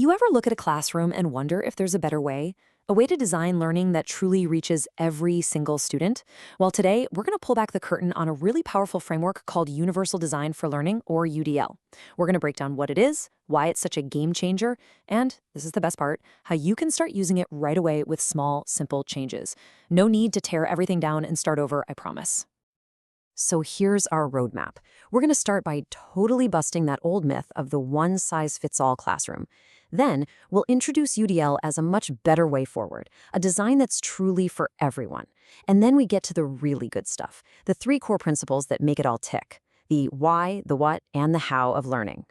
you ever look at a classroom and wonder if there's a better way? A way to design learning that truly reaches every single student? Well, today, we're going to pull back the curtain on a really powerful framework called Universal Design for Learning, or UDL. We're going to break down what it is, why it's such a game changer, and, this is the best part, how you can start using it right away with small, simple changes. No need to tear everything down and start over, I promise. So here's our roadmap. We're going to start by totally busting that old myth of the one-size-fits-all classroom. Then, we'll introduce UDL as a much better way forward, a design that's truly for everyone. And then we get to the really good stuff, the 3 core principles that make it all tick: the why, the what, and the how of learning.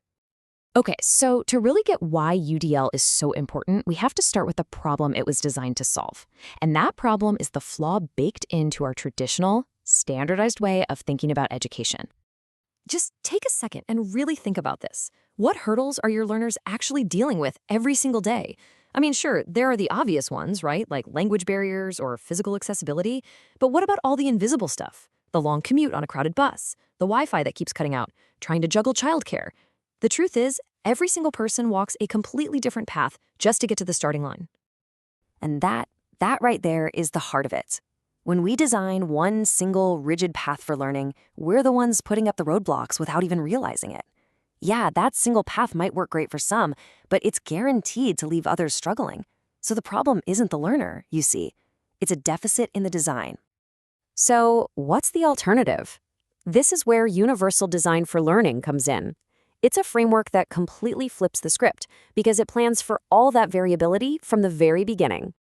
Okay, so to really get why UDL is so important, we have to start with the problem it was designed to solve. And that problem is the flaw baked into our traditional, standardized way of thinking about education. Just take a second and really think about this. What hurdles are your learners actually dealing with every single day? I mean, sure, there are the obvious ones, right? Like language barriers or physical accessibility. But what about all the invisible stuff? The long commute on a crowded bus, the Wi-Fi that keeps cutting out, trying to juggle childcare. The truth is, every single person walks a completely different path just to get to the starting line. And that right there is the heart of it. When we design one single rigid path for learning, we're the ones putting up the roadblocks without even realizing it. Yeah, that single path might work great for some, but it's guaranteed to leave others struggling. So the problem isn't the learner, you see. It's a deficit in the design. So what's the alternative? This is where Universal Design for Learning comes in. It's a framework that completely flips the script because it plans for all that variability from the very beginning.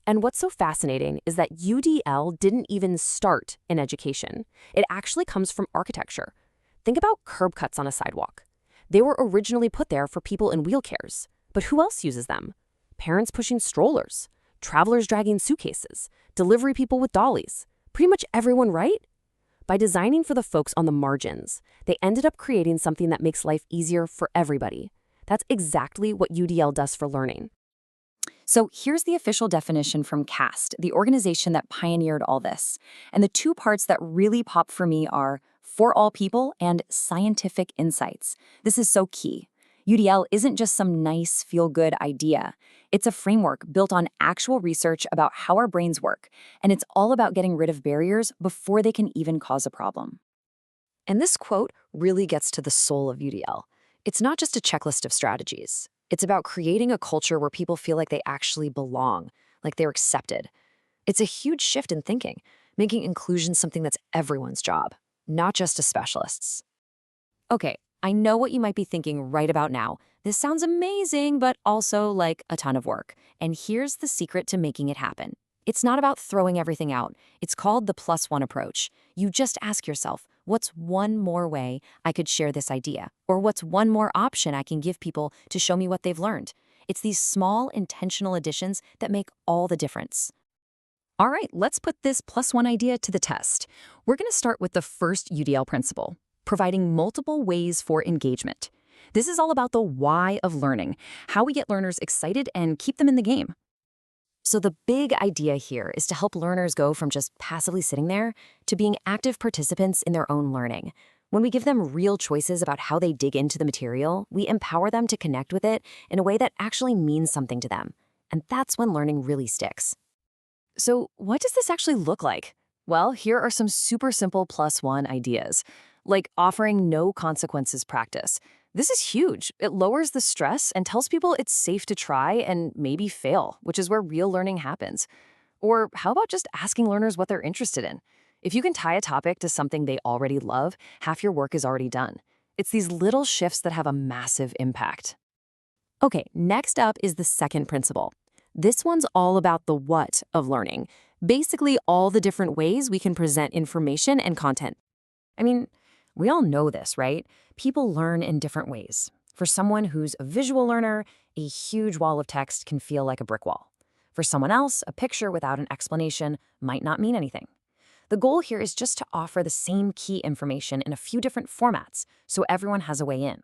And what's so fascinating is that UDL didn't even start in education. It actually comes from architecture. Think about curb cuts on a sidewalk. They were originally put there for people in wheelchairs. But who else uses them? Parents pushing strollers, travelers dragging suitcases, delivery people with dollies. Pretty much everyone, right? By designing for the folks on the margins, they ended up creating something that makes life easier for everybody. That's exactly what UDL does for learning. So here's the official definition from CAST, the organization that pioneered all this. And the 2 parts that really pop for me are for all people and scientific insights. This is so key. UDL isn't just some nice, feel-good idea. It's a framework built on actual research about how our brains work, and it's all about getting rid of barriers before they can even cause a problem. And this quote really gets to the soul of UDL. It's not just a checklist of strategies. It's about creating a culture where people feel like they actually belong, like they're accepted. It's a huge shift in thinking, making inclusion something that's everyone's job, not just a specialist's. Okay, I know what you might be thinking right about now. This sounds amazing, but also like a ton of work. And here's the secret to making it happen. It's not about throwing everything out. It's called the +1 approach. You just ask yourself, what's one more way I could share this idea? Or what's one more option I can give people to show me what they've learned? It's these small, intentional additions that make all the difference. All right, let's put this +1 idea to the test. We're going to start with the first UDL principle, providing multiple ways for engagement. This is all about the why of learning, how we get learners excited and keep them in the game. So the big idea here is to help learners go from just passively sitting there to being active participants in their own learning. When we give them real choices about how they dig into the material, we empower them to connect with it in a way that actually means something to them. And that's when learning really sticks. So what does this actually look like? Well, here are some super simple +1 ideas, like offering no consequences practice. This is huge. It lowers the stress and tells people it's safe to try and maybe fail, which is where real learning happens. Or how about just asking learners what they're interested in? If you can tie a topic to something they already love, half your work is already done. It's these little shifts that have a massive impact. Okay, next up is the second principle. This one's all about the what of learning. Basically, all the different ways we can present information and content. I mean, we all know this, right? People learn in different ways. For someone who's a visual learner, a huge wall of text can feel like a brick wall. For someone else, a picture without an explanation might not mean anything. The goal here is just to offer the same key information in a few different formats, so everyone has a way in.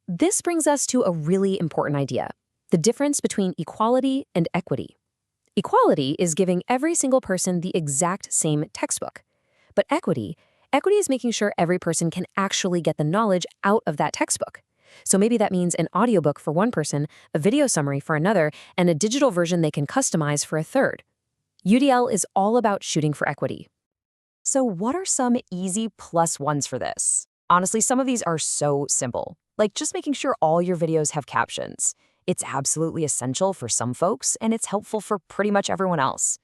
This brings us to a really important idea: the difference between equality and equity. Equality is giving every single person the exact same textbook. But equity is making sure every person can actually get the knowledge out of that textbook. So maybe that means an audiobook for one person, a video summary for another, and a digital version they can customize for a third. UDL is all about shooting for equity. So what are some easy plus ones for this? Honestly, some of these are so simple, like just making sure all your videos have captions. It's absolutely essential for some folks, and it's helpful for pretty much everyone else.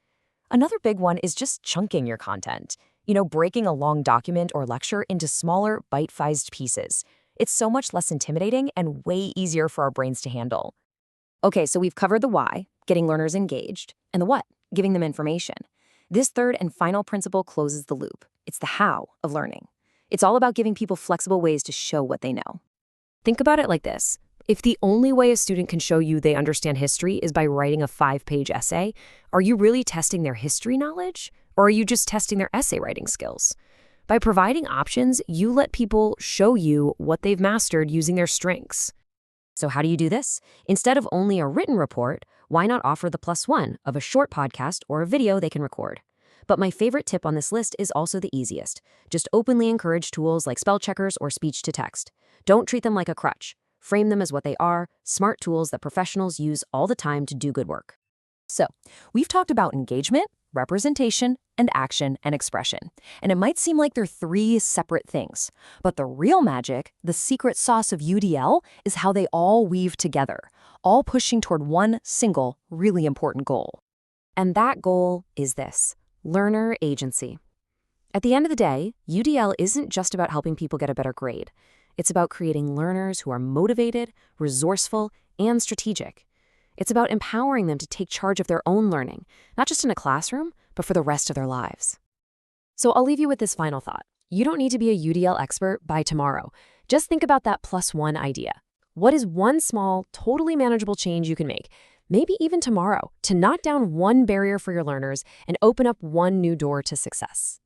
Another big one is just chunking your content. Breaking a long document or lecture into smaller, bite-sized pieces. It's so much less intimidating and way easier for our brains to handle. Okay, so we've covered the why, getting learners engaged, and the what, giving them information. This third and final principle closes the loop. It's the how of learning. It's all about giving people flexible ways to show what they know. Think about it like this. If the only way a student can show you they understand history is by writing a 5-page essay, are you really testing their history knowledge? Or are you just testing their essay writing skills? By providing options, you let people show you what they've mastered using their strengths. So how do you do this? Instead of only a written report, why not offer the plus one of a short podcast or a video they can record? But my favorite tip on this list is also the easiest. Just openly encourage tools like spell checkers or speech to text. Don't treat them like a crutch. Frame them as what they are, smart tools that professionals use all the time to do good work. So, we've talked about engagement, representation, and action and expression. And it might seem like they're 3 separate things. But the real magic, the secret sauce of UDL, is how they all weave together, all pushing toward one single, really important goal. And that goal is this: learner agency. At the end of the day, UDL isn't just about helping people get a better grade. It's about creating learners who are motivated, resourceful, and strategic. It's about empowering them to take charge of their own learning, not just in a classroom, but for the rest of their lives. So I'll leave you with this final thought. You don't need to be a UDL expert by tomorrow. Just think about that plus one idea. What is one small, totally manageable change you can make, maybe even tomorrow, to knock down one barrier for your learners and open up one new door to success?